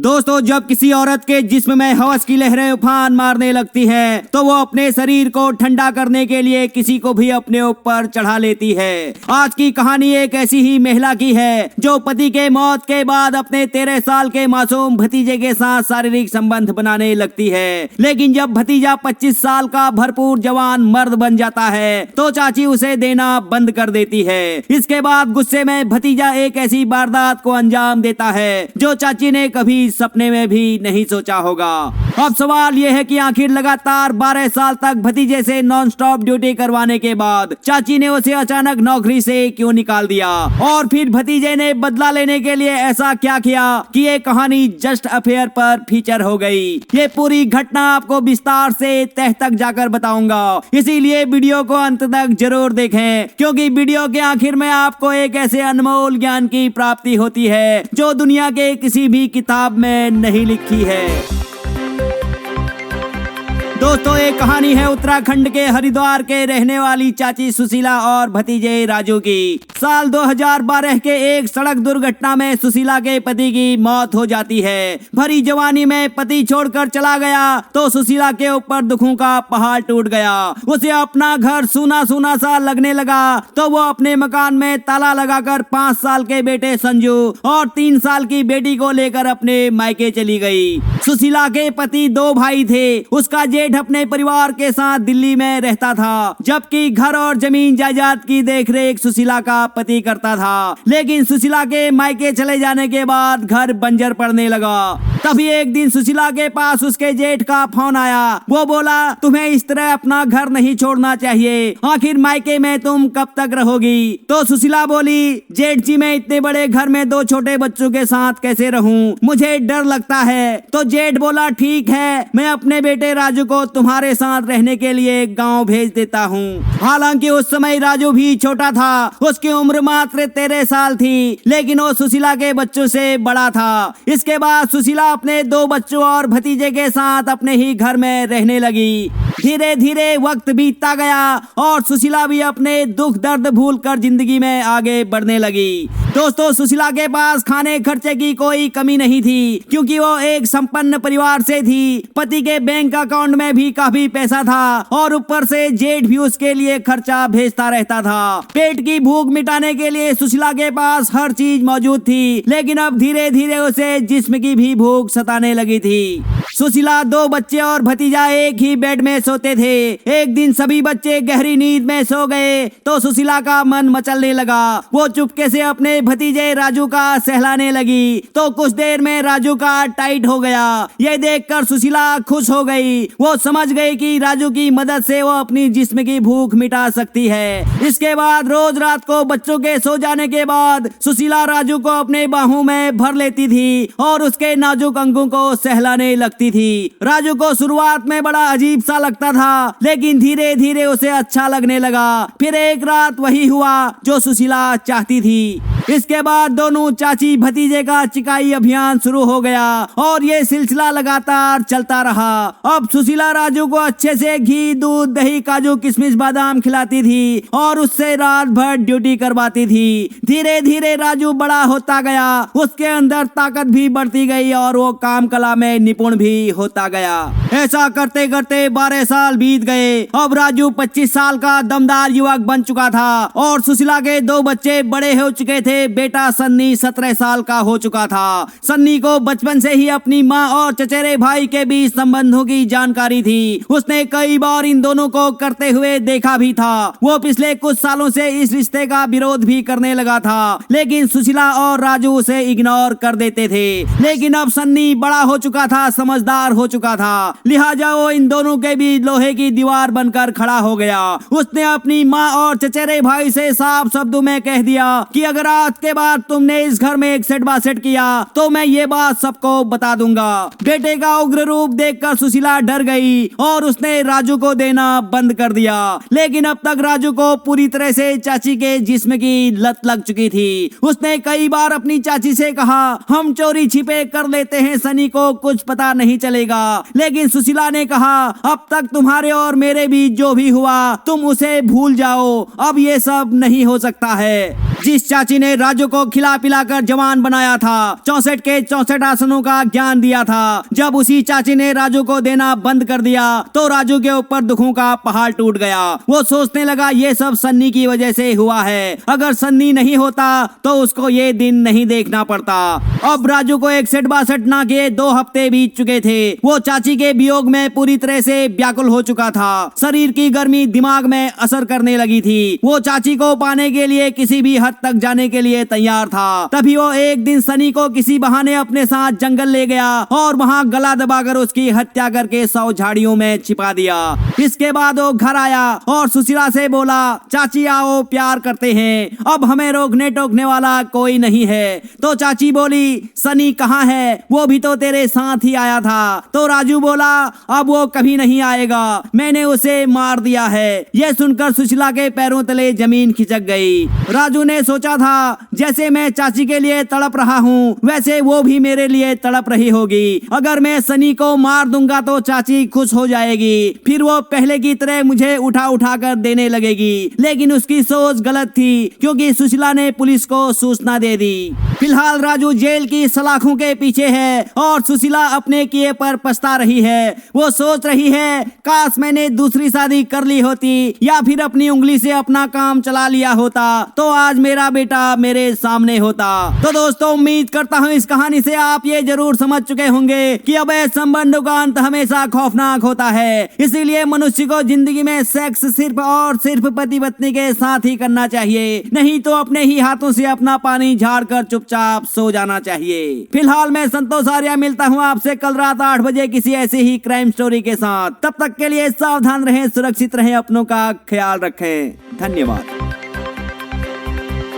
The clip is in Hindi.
दोस्तों, जब किसी औरत के जिस्म में हवस की लहरें उफान मारने लगती हैं, तो वो अपने शरीर को ठंडा करने के लिए किसी को भी अपने ऊपर चढ़ा लेती है। आज की कहानी एक ऐसी ही महिला की है जो पति के मौत के बाद अपने 13 साल के मासूम भतीजे के साथ शारीरिक संबंध बनाने लगती है। लेकिन जब भतीजा 25 साल का भरपूर जवान मर्द बन जाता है तो चाची उसे देना बंद कर देती है। इसके बाद गुस्से में भतीजा एक ऐसी वारदात को अंजाम देता है जो चाची ने कभी सपने में भी नहीं सोचा होगा। अब सवाल यह है कि आखिर लगातार 12 साल तक भतीजे से नॉन स्टॉप ड्यूटी करवाने के बाद चाची ने उसे अचानक नौकरी से क्यों निकाल दिया, और फिर भतीजे ने बदला लेने के लिए ऐसा क्या किया कि ये कहानी जस्ट अफेयर पर फीचर हो गई। ये पूरी घटना आपको विस्तार से तह तक जाकर बताऊंगा, इसीलिए वीडियो को अंत तक जरूर देखें, क्योंकि वीडियो के आखिर में आपको एक ऐसे अनमोल ज्ञान की प्राप्ति होती है जो दुनिया के किसी भी किताब में नहीं लिखी है। दोस्तों, एक कहानी है उत्तराखंड के हरिद्वार के रहने वाली चाची सुशीला और भतीजे राजू की। साल 2012 के एक सड़क दुर्घटना में सुशीला के पति की मौत हो जाती है। भरी जवानी में पति छोड़कर चला गया तो सुशीला के ऊपर दुखों का पहाड़ टूट गया। उसे अपना घर सूना सूना सा लगने लगा तो वो अपने मकान में ताला लगाकर 5 साल के बेटे संजू और 3 साल की बेटी को लेकर अपने मायके चली गई। सुशीला के पति 2 भाई थे। उसका जेठ अपने परिवार के साथ दिल्ली में रहता था, जबकि घर और जमीन जायदाद की देखरेख सुशीला का पति करता था। लेकिन सुशीला के मायके चले जाने के बाद घर बंजर पड़ने लगा। तभी एक दिन सुशीला के पास उसके जेठ का फोन आया। वो बोला, तुम्हें इस तरह अपना घर नहीं छोड़ना चाहिए, आखिर मायके में तुम कब तक रहोगी। तो सुशीला बोली, जेठ जी मैं इतने बड़े घर में 2 छोटे बच्चों के साथ कैसे रहूं, मुझे डर लगता है। तो जेठ बोला, ठीक है, मैं अपने बेटे राजू को तुम्हारे साथ रहने के लिए गांव भेज देता हूं। हालांकि उस समय राजू भी छोटा था, उसकी उम्र मात्र 13 साल थी, लेकिन वो सुशीला के बच्चों से बड़ा था। इसके बाद सुशीला अपने 2 बच्चों और भतीजे के साथ अपने ही घर में रहने लगी। धीरे धीरे वक्त बीतता गया और सुशीला भी अपने दुख दर्द भूलकर जिंदगी में आगे बढ़ने लगी। दोस्तों, सुशीला के पास खाने खर्चे की कोई कमी नहीं थी, क्योंकि वो एक संपन्न परिवार से थी। पति के बैंक अकाउंट में भी काफी पैसा था और ऊपर से जेठ भी उसके लिए खर्चा भेजता रहता था। पेट की भूख मिटाने के लिए सुशीला के पास हर चीज मौजूद थी, लेकिन अब धीरे धीरे उसे जिस्म की भी भूख सताने लगी थी। सुशीला, 2 बच्चे और भतीजा एक ही बेड में सोते थे। एक दिन सभी बच्चे गहरी नींद में सो गए तो सुशीला का मन मचलने लगा। वो चुपके से अपने भतीजे राजू का सहलाने लगी तो कुछ देर में राजू का टाइट हो गया। ये देखकर सुशीला खुश हो गई। वो समझ गई कि राजू की मदद से वो अपनी जिस्म की भूख मिटा सकती है। इसके बाद रोज रात को बच्चों के सो जाने के बाद सुशीला राजू को अपने बाहों में भर लेती थी और उसके नाजुक अंगों को सहलाने लगती थी। राजू को शुरुआत में बड़ा अजीब सा लगता था, लेकिन धीरे धीरे उसे अच्छा लगने लगा। फिर एक रात वही हुआ जो सुशीला चाहती थी। इसके बाद दोनों चाची भतीजे का चिकाई अभियान शुरू हो गया और ये सिलसिला लगातार चलता रहा। अब सुशीला राजू को अच्छे से घी, दूध, दही, काजू, किशमिश, बादाम खिलाती थी और उससे रात भर ड्यूटी करवाती थी। धीरे धीरे राजू बड़ा होता गया, उसके अंदर ताकत भी बढ़ती गई और वो काम कला में निपुण भी होता गया। ऐसा करते करते 12 साल बीत गए। अब राजू 25 साल का दमदार युवक बन चुका था और सुशीला के 2 बच्चे बड़े हो चुके थे। बेटा सन्नी 17 साल का हो चुका था। सन्नी को बचपन से ही अपनी माँ और चचेरे भाई के बीच संबंधों की जानकारी थी। उसने कई बार इन दोनों को करते हुए देखा भी था। वो पिछले कुछ सालों से इस रिश्ते का विरोध भी करने लगा था, लेकिन सुशीला और राजू उसे इग्नोर कर देते थे। लेकिन अब सन्नी बड़ा हो चुका था, समझदार हो चुका था, लिहाजा वो इन दोनों के बीच लोहे की दीवार बनकर खड़ा हो गया। उसने अपनी माँ और चचेरे भाई से साफ शब्दों में कह दिया कि अगर आज के बाद तुमने इस घर में एक सेट बासेट किया तो मैं ये बात सबको बता दूंगा। बेटे का उग्र रूप देखकर सुशीला डर गई और उसने राजू को देना बंद कर दिया। लेकिन अब तक राजू को पूरी तरह से चाची के जिस्म की लत लग चुकी थी। उसने कई बार अपनी चाची से कहा, हम चोरी छिपे कर लेते हैं, सनी को कुछ पता नहीं चलेगा। लेकिन सुशीला ने कहा, अब तक तुम्हारे और मेरे बीच जो भी हुआ तुम उसे भूल जाओ, अब ये सब नहीं हो सकता है। जिस चाची ने राजू को खिला पिलाकर जवान बनाया था, 64 के 64 आसनों का ज्ञान दिया था, जब उसी चाची ने राजू को देना बंद कर दिया तो राजू के ऊपर दुखों का पहाड़ टूट गया। वो सोचने लगा ये सब सन्नी की वजह से हुआ है, अगर सन्नी नहीं होता तो उसको ये दिन नहीं देखना पड़ता। अब राजू को 61-62 ना के 2 हफ्ते बीत चुके थे। वो चाची के वियोग में पूरी तरह से व्याकुल हो चुका था। शरीर की गर्मी दिमाग में असर करने लगी थी। वो चाची को पाने के लिए किसी भी हद तक जाने के लिए तैयार था। तभी वो एक दिन सनी को किसी बहाने अपने साथ जंगल ले गया और वहाँ गला दबाकर उसकी हत्या करके 100 झाड़ियों में छिपा दिया। इसके बाद वो घर आया और सुशीला से बोला, चाची आओ प्यार करते हैं, अब हमें रोकने टोकने वाला कोई नहीं है। तो चाची बोली, सनी कहाँ है? वो भी तो तेरे साथ ही आया था। तो राजू बोला, अब वो कभी नहीं आएगा, मैंने उसे मार दिया है। यह सुनकर सुशीला के पैरों तले जमीन खिसक गई। राजू ने सोचा था जैसे मैं चाची के लिए तड़प रहा हूँ वैसे वो भी मेरे लिए तड़प रही होगी। अगर मैं सनी को मार दूंगा तो चाची खुश हो जाएगी, फिर वो पहले की तरह मुझे उठा उठा कर देने लगेगी। लेकिन उसकी सोच गलत थी क्योंकि सुशीला ने पुलिस को सूचना दे दी। फिलहाल राजू जेल की सलाखों के पीछे है और सुशीला अपने किए पर पछता रही है। वो सोच रही है काश मैंने दूसरी शादी कर ली होती या फिर अपनी उंगली से अपना काम चला लिया होता तो आज मेरा बेटा मेरे सामने होता। तो दोस्तों उम्मीद करता हूँ इस कहानी से आप ये जरूर समझ चुके होंगे कि अवैध संबंधों का अंत हमेशा खौफनाक होता है। इसीलिए मनुष्य को जिंदगी में सेक्स सिर्फ और सिर्फ पति पत्नी के साथ ही करना चाहिए, नहीं तो अपने ही हाथों से अपना पानी झाड़ कर चुपचाप सो जाना चाहिए। फिलहाल मैं संतोष आर्या मिलता हूँ आपसे कल रात 8 बजे किसी ऐसे ही क्राइम स्टोरी के साथ। तब तक के लिए सावधान रहें, सुरक्षित रहें, अपनों का ख्याल रखें। धन्यवाद।